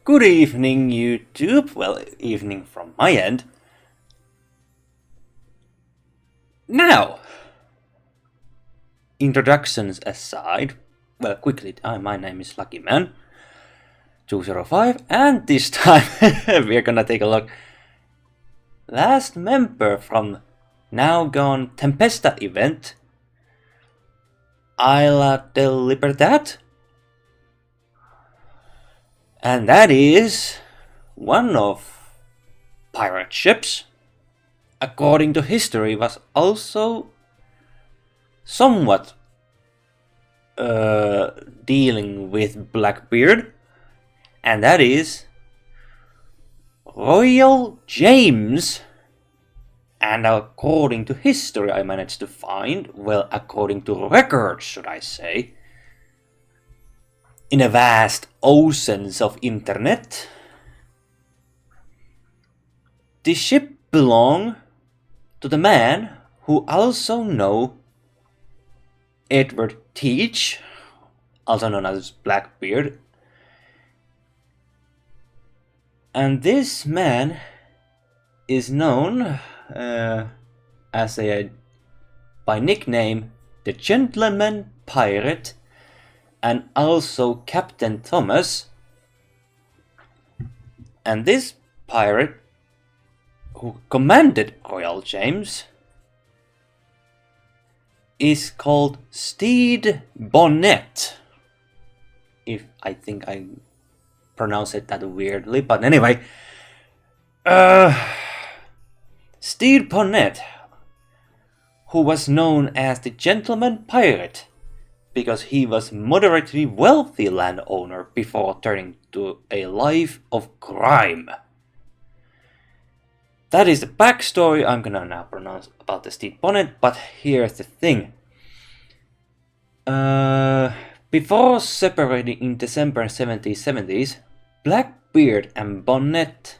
Good evening, YouTube. Well, evening from my end. Now, introductions aside, well, quickly, my name is LuckyMan205, and this time we're gonna take a look. Last member from now gone Tempesta event, Isla de Libertad. And that is one of pirate ships, according to history, was also somewhat dealing with Blackbeard, and that is Royal James. And according to history I managed to find, well, according to records should I say, in a vast oceans of internet, the ship belonged to the man who also know Edward Teach, also known as Blackbeard. And this man is known as by nickname the Gentleman Pirate, and also Captain Thomas. And this pirate who commanded Royal James is called Stede Bonnet. If I think I pronounce it that weirdly, but anyway. Stede Bonnet, who was known as the Gentleman Pirate, because he was moderately wealthy landowner before turning to a life of crime. That is the backstory I'm gonna now pronounce about the Stede Bonnet, but here's the thing. Before separating in December 1770s, Blackbeard and Bonnet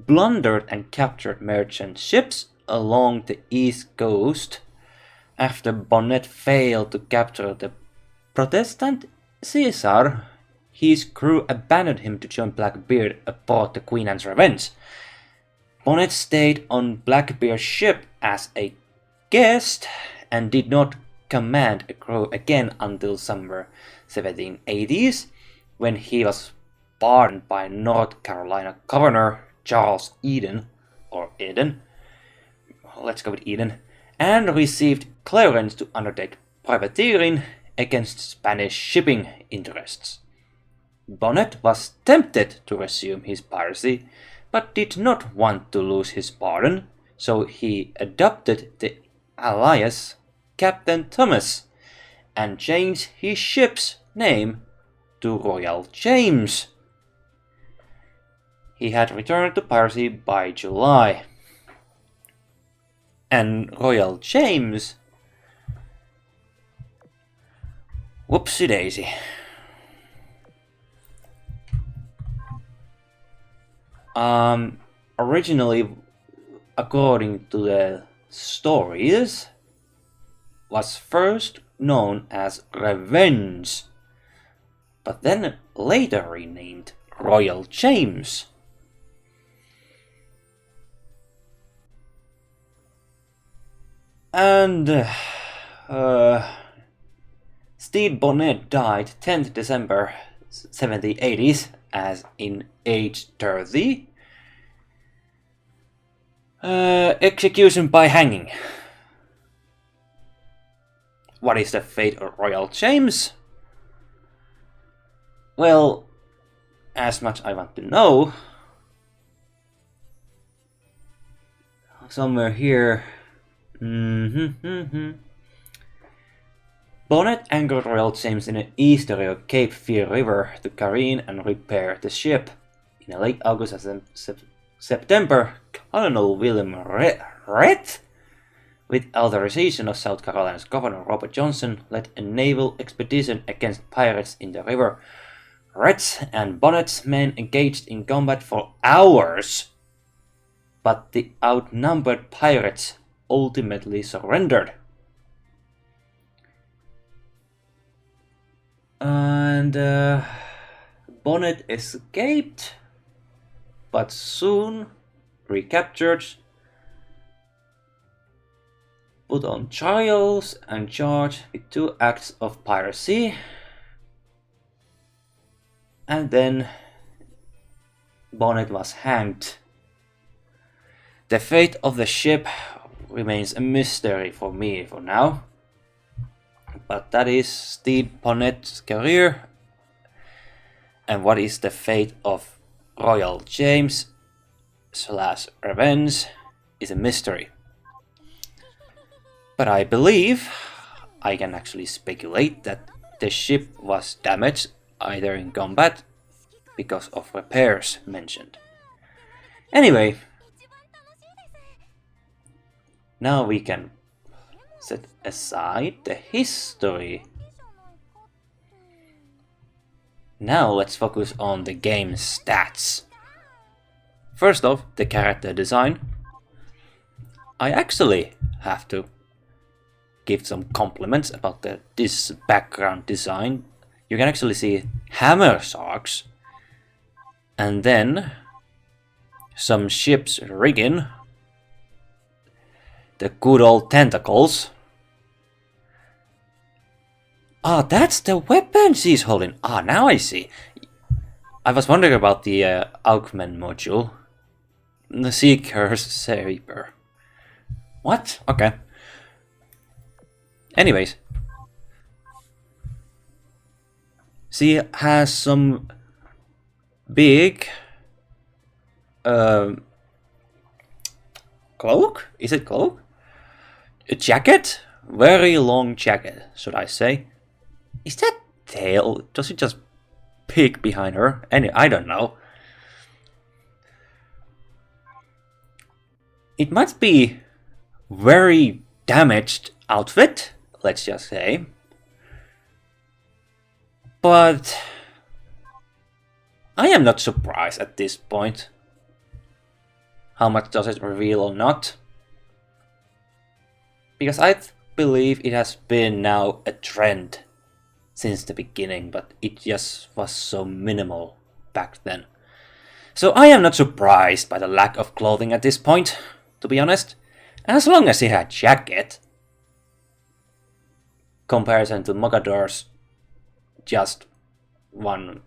plundered and captured merchant ships along the east coast. After Bonnet failed to capture the Protestant Caesar, his crew abandoned him to join Blackbeard aboard the Queen Anne's Revenge. Bonnet stayed on Blackbeard's ship as a guest and did not command a crew again until summer 1780s, when he was pardoned by North Carolina Governor Charles Eden, let's go with Eden, and received clearance to undertake privateering against Spanish shipping interests. Bonnet was tempted to resume his piracy, but did not want to lose his pardon, so he adopted the alias Captain Thomas and changed his ship's name to Royal James. He had returned to piracy by July. And Royal James, whoopsie daisy. Originally, according to the stories, was first known as Revenge, but then later renamed Royal James. And Stede Bonnet died 10th December 1780s as in age 30. Execution by hanging. What is the fate of Royal James? Well, as much I want to know, somewhere here. Bonnet anchored Royal James in the estuary of Cape Fear River to careen and repair the ship. In late August and September, Colonel William Rhett, with authorization of South Carolina's Governor Robert Johnson, led a naval expedition against pirates in the river. Rhett and Bonnet's men engaged in combat for hours, but the outnumbered pirates ultimately surrendered. And Bonnet escaped, but soon recaptured, put on trials, and charged with 2 acts of piracy. And then Bonnet was hanged. The fate of the ship remains a mystery for me for now. But that is Stede Bonnet's career. And what is the fate of Royal James / Revenge is a mystery. But I believe I can actually speculate that the ship was damaged either in combat because of repairs mentioned. Anyway, now we can set aside the history. Now let's focus on the game's stats. First off, the character design. I actually have to give some compliments about this background design. You can actually see hammer sharks and then some ship's rigging, the good old tentacles. Ah, that's the weapon she's holding. Ah, now I see. I was wondering about the Augment module. The Seeker's Saber. What? Okay. Anyways. She has some big cloak? Is it cloak? A jacket? Very long jacket, should I say. Is that tail? Does it just peek behind her? I don't know. It must be very damaged outfit, let's just say. But I am not surprised at this point. How much does it reveal or not? Because I believe it has been now a trend since the beginning, but it just was so minimal back then. So I am not surprised by the lack of clothing at this point, to be honest. As long as he had jacket. Comparison to Mogador's just one,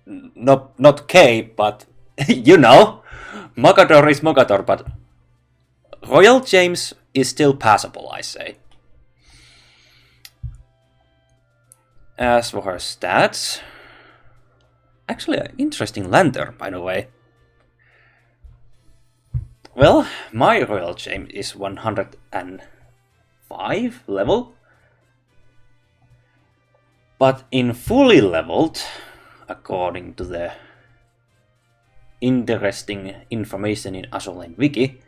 not cape, but you know, Mogador is Mogador, but Royal James is still passable, I say. As for her stats, actually an interesting lantern, by the way. Well, my Royal James is 105 level, but in fully leveled, according to the interesting information in Azur Lane Wiki,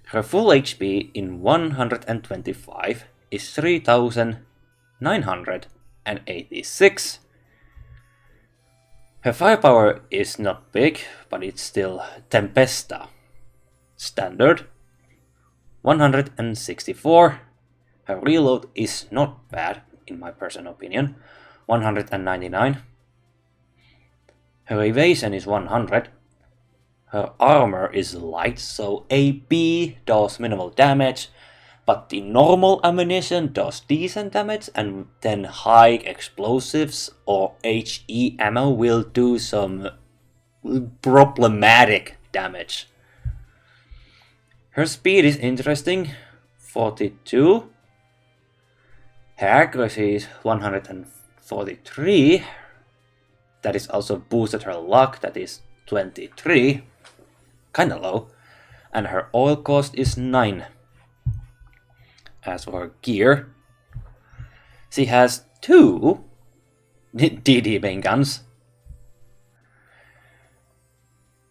her full HP in 125 is 3986. Her firepower is not big, but it's still Tempesta standard, 164. Her reload is not bad, in my personal opinion, 199. Her evasion is 100. Her armor is light, so AP does minimal damage, but the normal ammunition does decent damage, and then high explosives or HE ammo will do some problematic damage. Her speed is interesting, 42. Her accuracy is 143. That is also boosted her luck, that is 23. Kinda low. And her oil cost is 9. As for her gear, she has 2 DD main guns,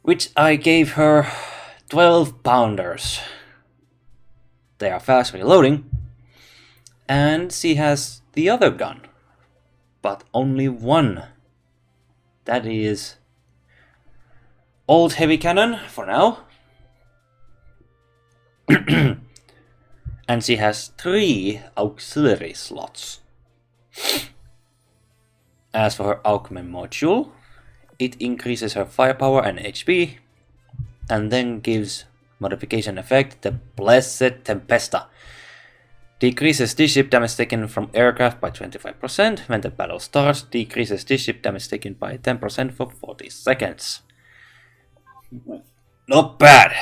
which I gave her 12 pounders. They are fast reloading, and she has the other gun, but only one. That is old heavy cannon for now. And she has 3 auxiliary slots. As for her augment module, it increases her firepower and HP, and then gives modification effect the Blessed Tempesta. Decreases D-ship damage taken from aircraft by 25% when the battle starts. Decreases D-ship damage taken by 10% for 40 seconds. Not bad.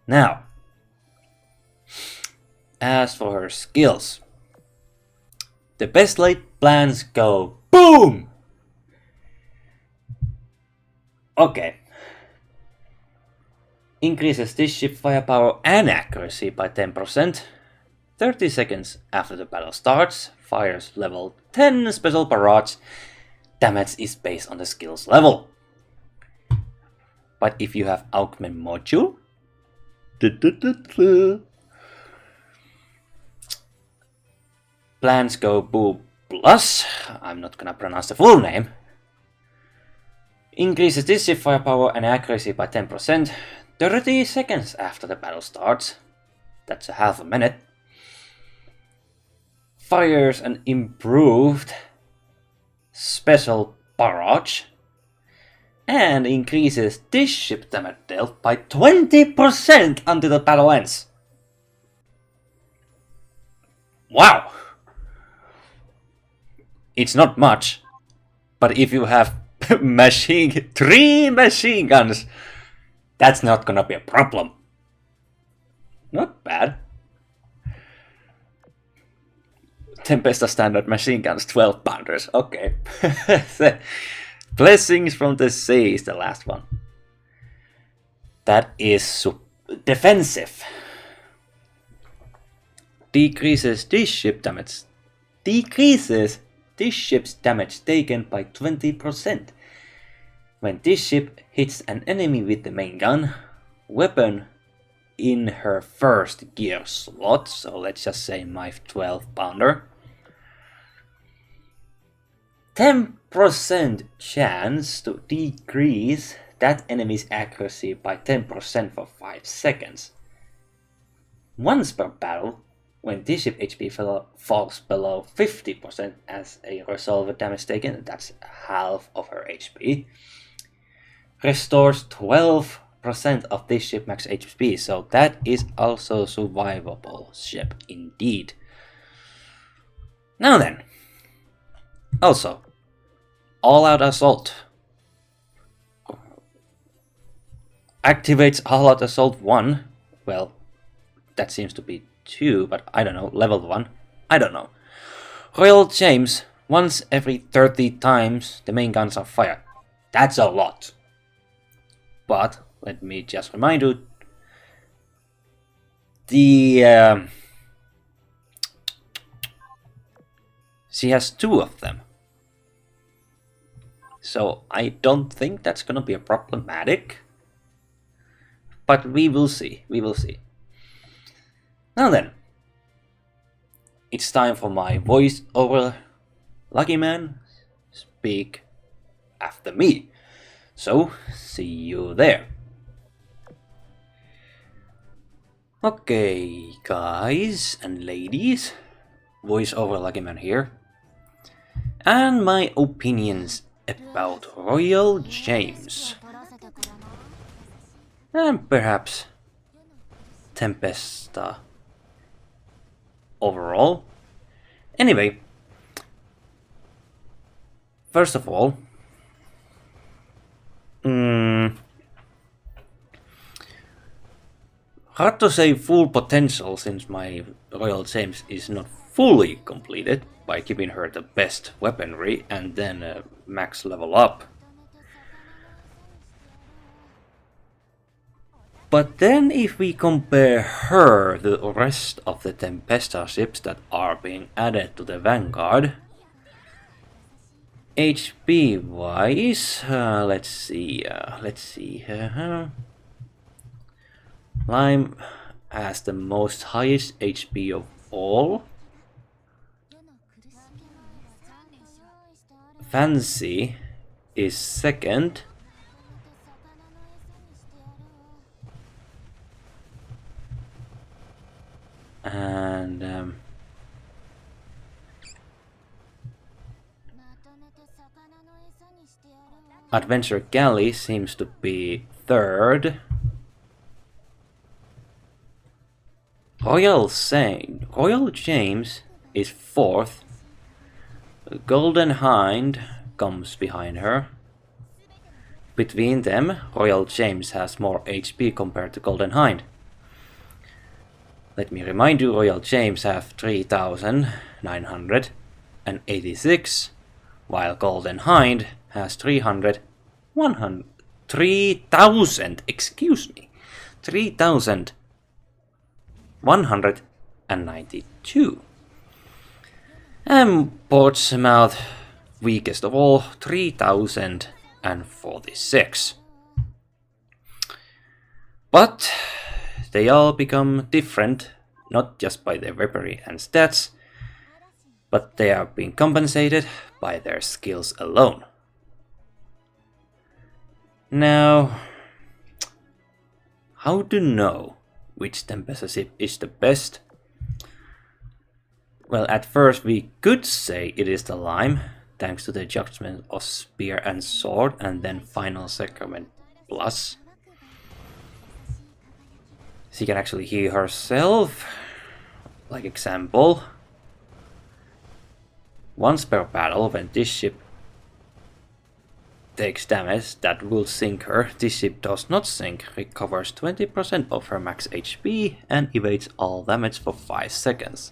Now, as for her skills, the best laid plans go BOOM! Okay. Increases this ship firepower and accuracy by 10%. 30 seconds after the battle starts, fires level 10 special barrage. Damage is based on the skills level. But if you have augment module, plans go boom plus, I'm not gonna pronounce the full name, increases this ship firepower and accuracy by 10%, 30 seconds after the battle starts, that's a half a minute, fires an improved special barrage, and increases this ship damage dealt by 20% until the battle ends. Wow! It's not much, but if you have 3 machine guns, that's not gonna be a problem. Not bad. Tempesta standard machine guns, 12 pounders. Okay. Blessings from the Sea is the last one. That is defensive. Decreases this ship's damage taken by 20%. When this ship hits an enemy with the main gun, weapon in her first gear slot, so let's just say my 12 pounder, 10% chance to decrease that enemy's accuracy by 10% for 5 seconds. Once per battle, when this ship HP falls below 50% as a result of damage taken, that's half of her HP, restores 12% of this ship max HP, so that is also survivable ship indeed. Now then, also, all-out assault. Activates all-out assault 1, well, that seems to be 2, but I don't know, level 1, I don't know. Royal James, once every 30 times the main guns are fired. That's a lot. But let me just remind you, she has 2 of them. So I don't think that's gonna be a problematic. But we will see, Now then, it's time for my voice over Lucky Man. Speak after me. So, see you there. Okay, guys and ladies, voice over Lucky Man here. And my opinions about Royal James. And perhaps Tempesta overall. Anyway, first of all, hard to say full potential since my Royal James is not fully completed by giving her the best weaponry and then max level up. But then if we compare her to the rest of the Tempesta ships that are being added to the Vanguard, HP wise, let's see, Lime has the most highest HP of all. Fancy is second. And Adventure Galley seems to be third. Royal James is fourth. Golden Hind comes behind her. Between them, Royal James has more HP compared to Golden Hind. Let me remind you, Royal James have 3,986, while Golden Hind has 3,000, excuse me, 3,192. And Portsmouth, weakest of all, 3,046. But they all become different, not just by their weaponry and stats, but they are being compensated by their skills alone. Now, how to know which Tempesta ship is the best? Well, at first we could say it is the Lime, thanks to the Judgment of Spear and Sword, and then Final Sacrament Plus. She can actually heal herself, like example. Once per battle, when this ship takes damage that will sink her, this ship does not sink, recovers 20% of her max HP and evades all damage for 5 seconds.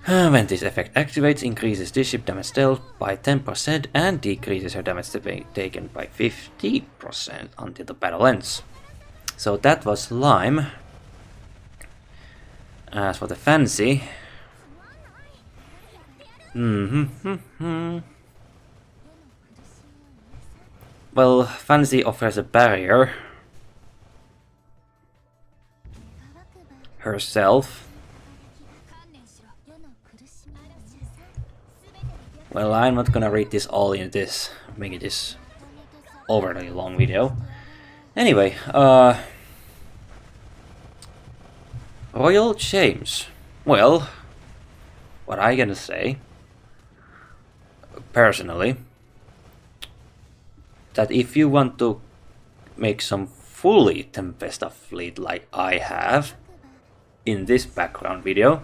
When this effect activates, increases this ship damage dealt by 10% and decreases her damage taken by 50% until the battle ends. So that was Lime. As for the Fancy, well, Fancy offers a barrier herself. Well, I'm not gonna read this all in this, making this overly long video. Anyway, Royal James. Well, what I gonna say, personally, that if you want to make some fully Tempesta fleet like I have in this background video,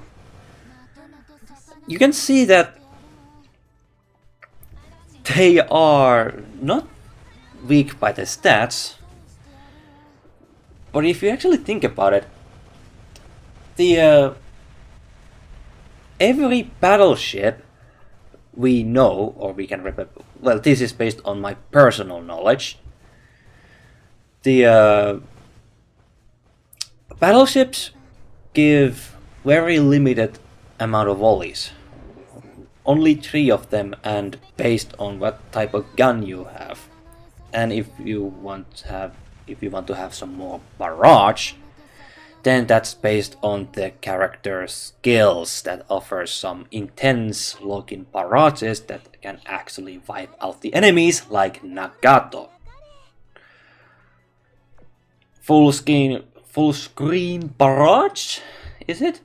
you can see that they are not weak by the stats, but if you actually think about it, the every battleship we know, or we can remember, well, this is based on my personal knowledge, the battleships give very limited amount of volleys. Only 3 of them, and based on what type of gun you have. And if you want to have some more barrage, then that's based on the character's skills that offers some intense looking barrages that can actually wipe out the enemies, like Nagato. Full screen barrage, is it?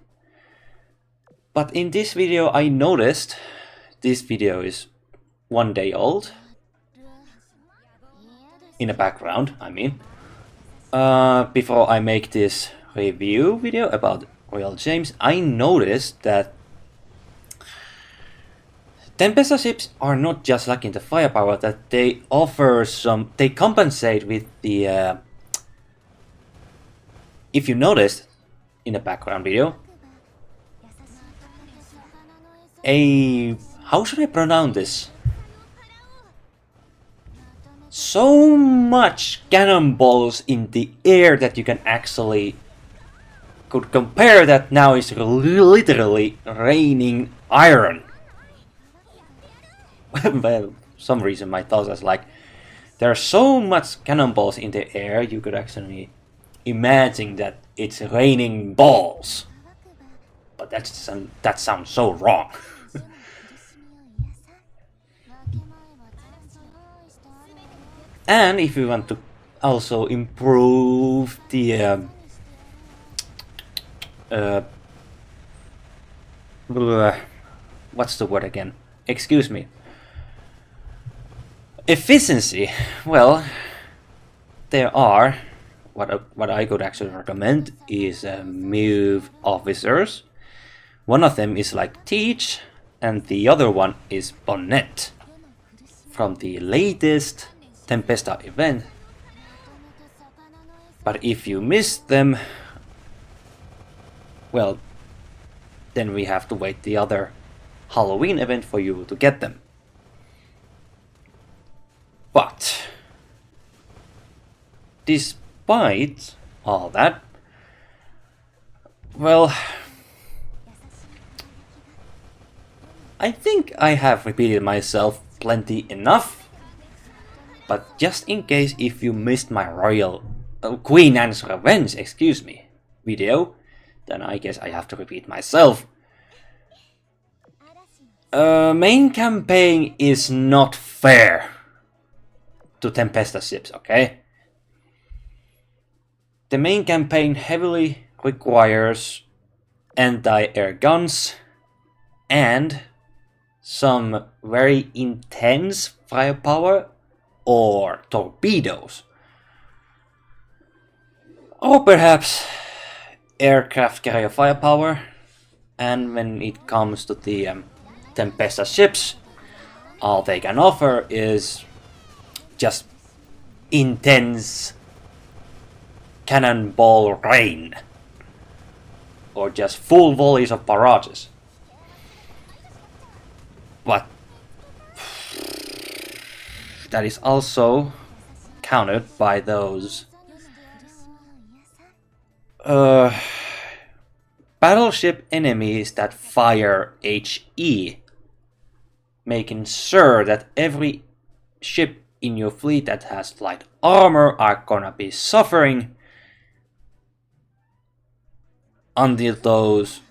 But in this video I noticed, this video is 1 day old, in the background, I mean. Before I make this review video about Royal James, I noticed that Tempesta ships are not just lacking the firepower, that they offer some, they compensate with the, if you noticed in the background video, how should I pronounce this? So much cannonballs in the air that you can actually could compare that now is literally raining iron. Well, some reason my thoughts was like, there are so much cannonballs in the air, you could actually imagine that it's raining balls. But that sounds so wrong. And if you want to also improve the what's the word again? Excuse me. Efficiency. Well, there are. What I could actually recommend is move officers. One of them is like Teach, and the other one is Bonnet. From the latest Tempesta event. But if you miss them, well, then we have to wait the other Halloween event for you to get them. But despite all that, well, I think I have repeated myself plenty enough. But just in case if you missed my Queen Anne's Revenge, excuse me, video, then I guess I have to repeat myself. Main campaign is not fair to Tempesta ships, okay? The main campaign heavily requires anti-air guns and some very intense firepower or torpedoes. Or perhaps aircraft carrier firepower. And when it comes to the Tempesta ships, all they can offer is just intense cannonball rain. Or just full volleys of barrages. But that is also countered by those battleship enemies that fire HE, making sure that every ship in your fleet that has light armor are gonna be suffering until those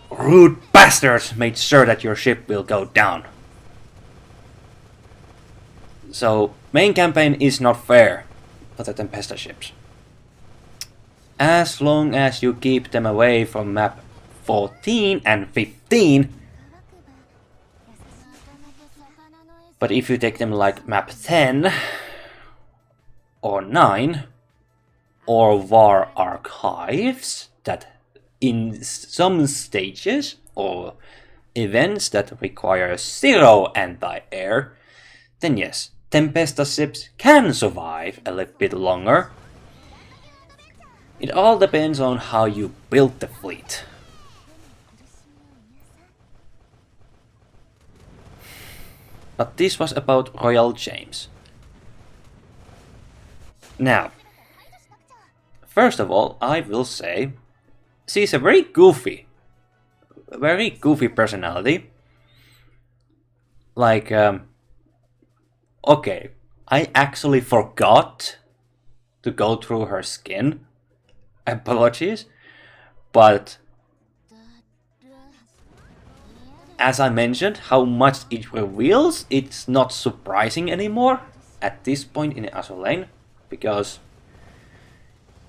rude bastards made sure that your ship will go down. So, main campaign is not fair for the Tempesta ships. As long as you keep them away from map 14 and 15. But if you take them like map 10 or 9 or War Archives that in some stages or events that require 0 anti-air, then yes, Tempesta ships can survive a little bit longer. It all depends on how you build the fleet. But this was about Royal James. Now, first of all, I will say she's a very goofy personality. Like, okay, I actually forgot to go through her skin. Apologies, but as I mentioned, how much it reveals, it's not surprising anymore at this point in Azur Lane, because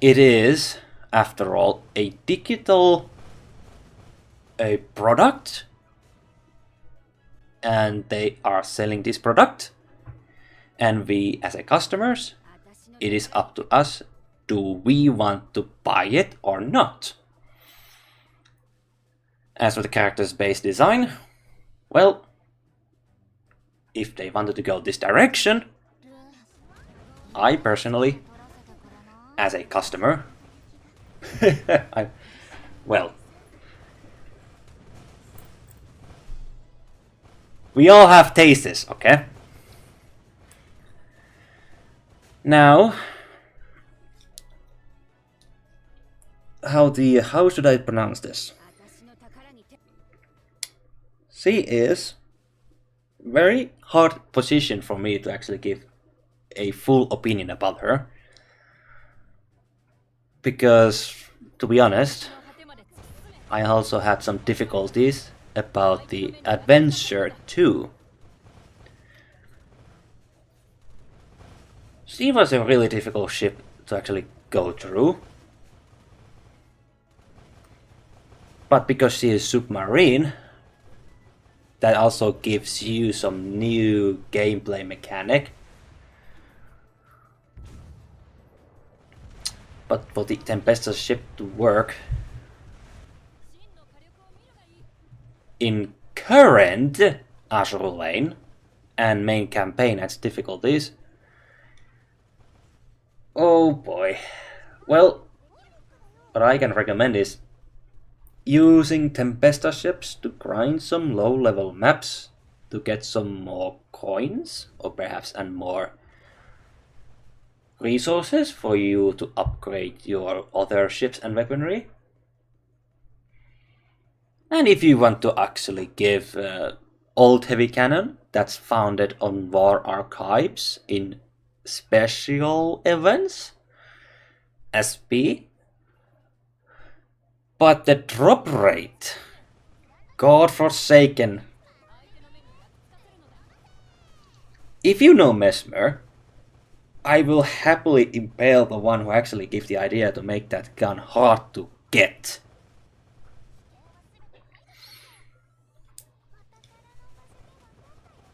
it is, after all, a digital product, and they are selling this product, and we as a customers, it is up to us, do we want to buy it or not? As for the character's base design, well, if they wanted to go this direction, I personally, as a customer, well, we all have tastes, okay? Now, how should I pronounce this? She is very hard position for me to actually give a full opinion about her, because to be honest, I also had some difficulties about the Adventure 2. She was a really difficult ship to actually go through. But because she is submarine, that also gives you some new gameplay mechanic. But for the Tempesta ship to work in current Azur lane and main campaign has difficulties. Oh boy. Well, what I can recommend is using Tempesta ships to grind some low level maps to get some more coins or perhaps and more resources for you to upgrade your other ships and weaponry. And if you want to actually give old heavy cannon that's founded on war archives in special events, SP, but the drop rate, godforsaken. If you know Mesmer, I will happily impale the one who actually gave the idea to make that gun hard to get.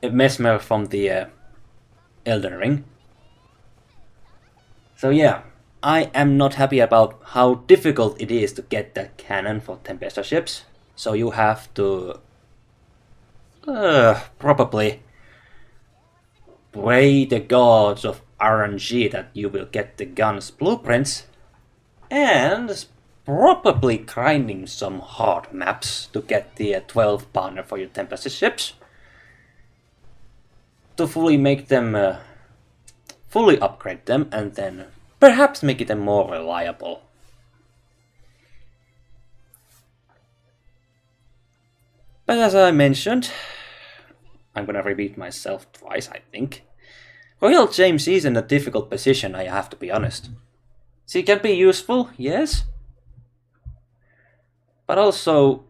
A Mesmer from the Elden Ring. So yeah, I am not happy about how difficult it is to get that cannon for Tempesta ships. So you have to probably pray the gods of RNG that you will get the gun's blueprints, and probably grinding some hard maps to get the 12 pounder for your Tempesta ships to fully make them, fully upgrade them, and then perhaps make it more reliable. But as I mentioned, I'm gonna repeat myself twice, I think. Royal James is in a difficult position, I have to be honest. She can be useful, yes. But also,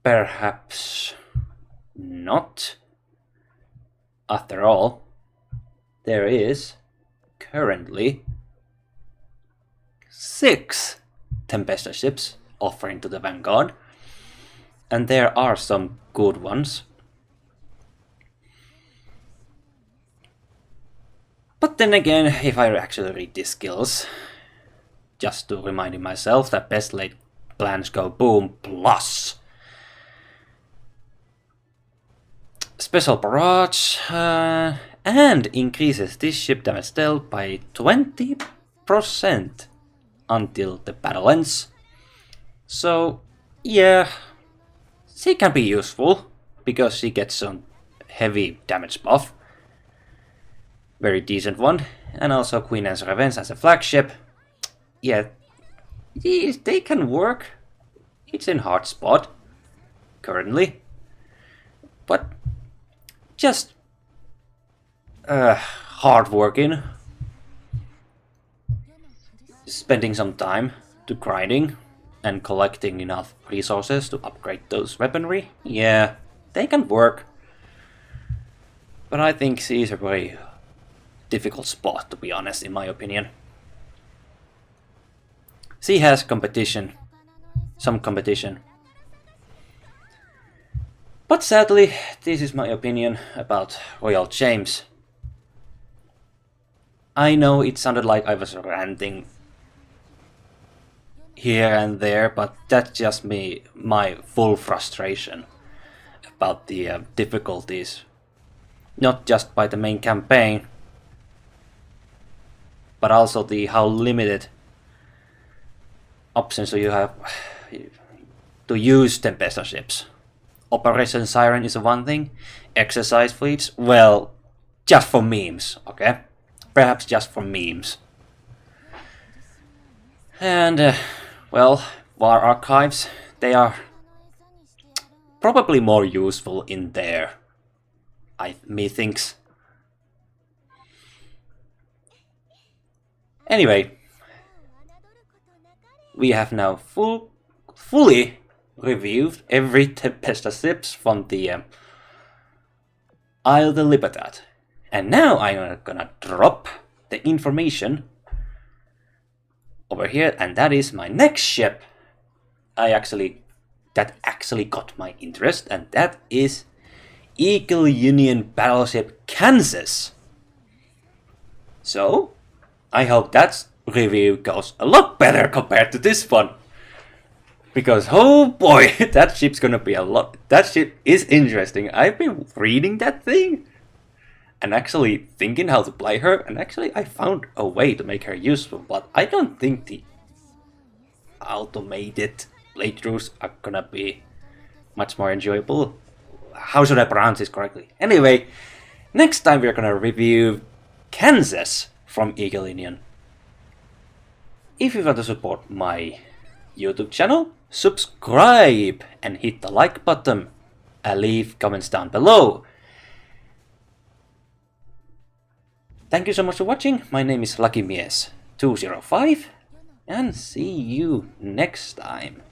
perhaps not. After all, there is currently 6 Tempesta ships offering to the vanguard. And there are some good ones. But then again, if I actually read these skills, just to remind myself that best laid plans go boom plus special barrage and increases this ship damage dealt by 20% until the battle ends. So yeah, she can be useful because she gets some heavy damage buff. Very decent one. And also Queen Anne's Revenge as a flagship. Yeah, they can work. It's in hard spot currently. But just hard working. Spending some time to grinding and collecting enough resources to upgrade those weaponry. Yeah, they can work. But I think she is a very difficult spot, to be honest, in my opinion. She has competition. Some competition. But sadly, this is my opinion about Royal James. I know it sounded like I was ranting here and there, but that's just my full frustration about the difficulties. Not just by the main campaign, but also the how limited options you have to use Tempesta ships. Operation Siren is one thing, exercise fleets, well, just for memes, okay? Perhaps just for memes. And, well, War Archives, they are probably more useful in there, methinks. Anyway, we have now fully reviewed every Tempesta ships from the Isle de Libertad. And now I'm gonna drop the information over here, and that is my next ship that actually got my interest, and that is Eagle Union Battleship Kansas. So, I hope that review goes a lot better compared to this one. Because, oh boy, that ship's gonna be a lot. That ship is interesting. I've been reading that thing and actually thinking how to play her, and actually I found a way to make her useful, but I don't think the automated playthroughs are gonna be much more enjoyable. How should I pronounce this correctly? Anyway, next time we're gonna review Kansas from Eagle Union. If you want to support my YouTube channel, subscribe and hit the like button and leave comments down below. Thank you so much for watching. My name is LuckyMiess205 and see you next time.